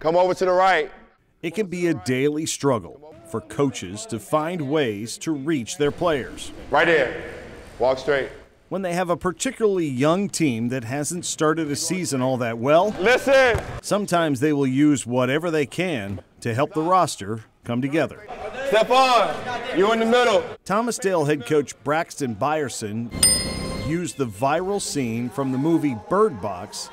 Come over to the right. It can be a daily struggle for coaches to find ways to reach their players. Right there. Walk straight. When they have a particularly young team that hasn't started a season all that well, listen, sometimes they will use whatever they can to help the roster come together. Step on. You in the middle. Thomas Dale head coach Braxton Byerson used the viral scene from the movie Bird Box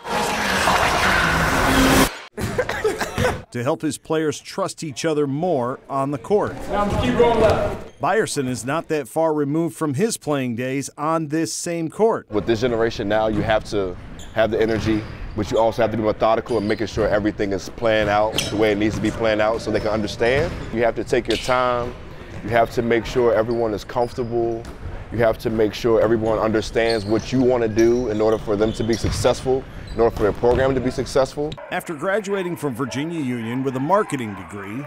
to help his players trust each other more on the court. Now I'm keep going left. Byerson is not that far removed from his playing days on this same court. With this generation now, you have to have the energy, but you also have to be methodical and making sure everything is playing out the way it needs to be playing out so they can understand. You have to take your time. You have to make sure everyone is comfortable. You have to make sure everyone understands what you want to do in order for them to be successful, in order for their program to be successful. After graduating from Virginia Union with a marketing degree,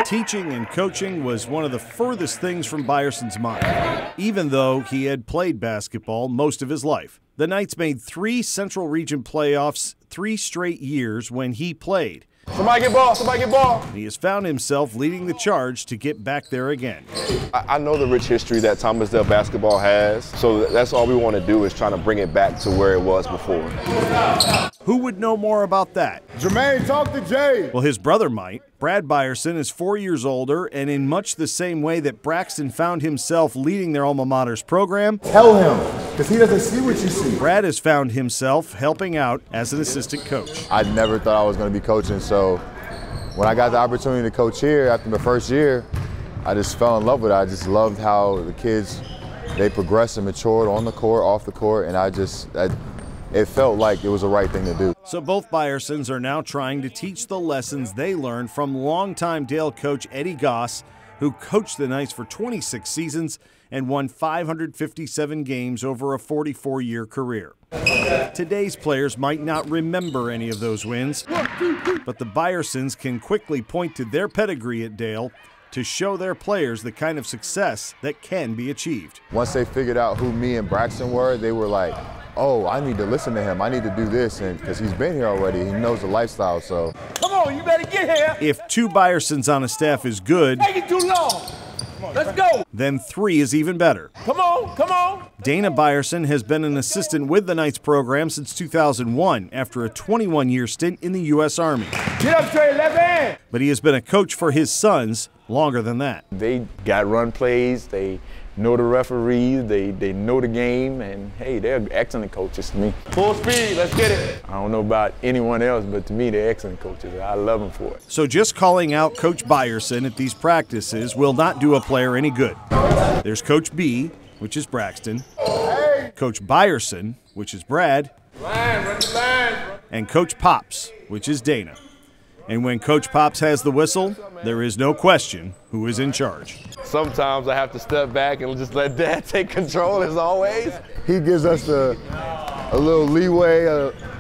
teaching and coaching was one of the furthest things from Byerson's mind, even though he had played basketball most of his life. The Knights made 3 Central Region playoffs 3 straight years when he played. Somebody get ball, somebody get ball. He has found himself leading the charge to get back there again. I know the rich history that Thomas Dale basketball has, so that's all we want to do is try to bring it back to where it was before. Who would know more about that? Jermaine, talk to Jay. Well, his brother might. Brad Byerson is 4 years older, and in much the same way that Braxton found himself leading their alma mater's program, Tell him, because he doesn't see what you see. Brad has found himself helping out as an assistant coach. I never thought I was going to be coaching, so when I got the opportunity to coach here after the first year, I just fell in love with it. I just loved how the kids, they progressed and matured on the court, off the court, and it felt like it was the right thing to do. So both Byersons are now trying to teach the lessons they learned from longtime Dale coach Eddie Goss, who coached the Knights for 26 seasons and won 557 games over a 44-year career. Today's players might not remember any of those wins, but the Byersons can quickly point to their pedigree at Dale to show their players the kind of success that can be achieved. Once they figured out who me and Braxton were, they were like, oh, I need to listen to him. I need to do this, and because he's been here already, he knows the lifestyle. So Come on, you better get here. If 2 Byersons on a staff is good, Take it too long. Let's go. then 3 is even better. Come on, come on. Dana Byerson has been an assistant with the Knights program since 2001 after a 21-year stint in the U.S. Army. Get up straight, left hand. But he has been a coach for his sons longer than that. They got run plays, they know the referees, they know the game, and hey, they're excellent coaches to me. Full speed, let's get it. I don't know about anyone else, but to me, they're excellent coaches. I love them for it. So just calling out Coach Byerson at these practices will not do a player any good. There's Coach B, which is Braxton, Coach Byerson, which is Brad, and Coach Pops, which is Dana. And when Coach Pops has the whistle, there is no question who is in charge. Sometimes I have to step back and just let Dad take control as always. he gives us a little leeway,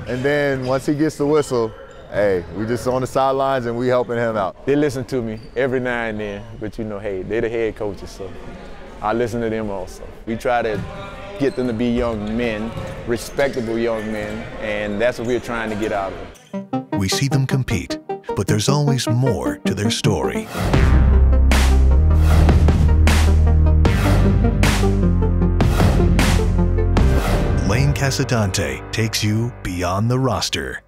and then once he gets the whistle, hey, we just on the sidelines and we helping him out. They listen to me every now and then, but you know, hey, they're the head coaches, so I listen to them also. We try to get them to be young men, respectable young men, and that's what we're trying to get out of them. We see them compete, but there's always more to their story. Lane Casadante takes you beyond the roster.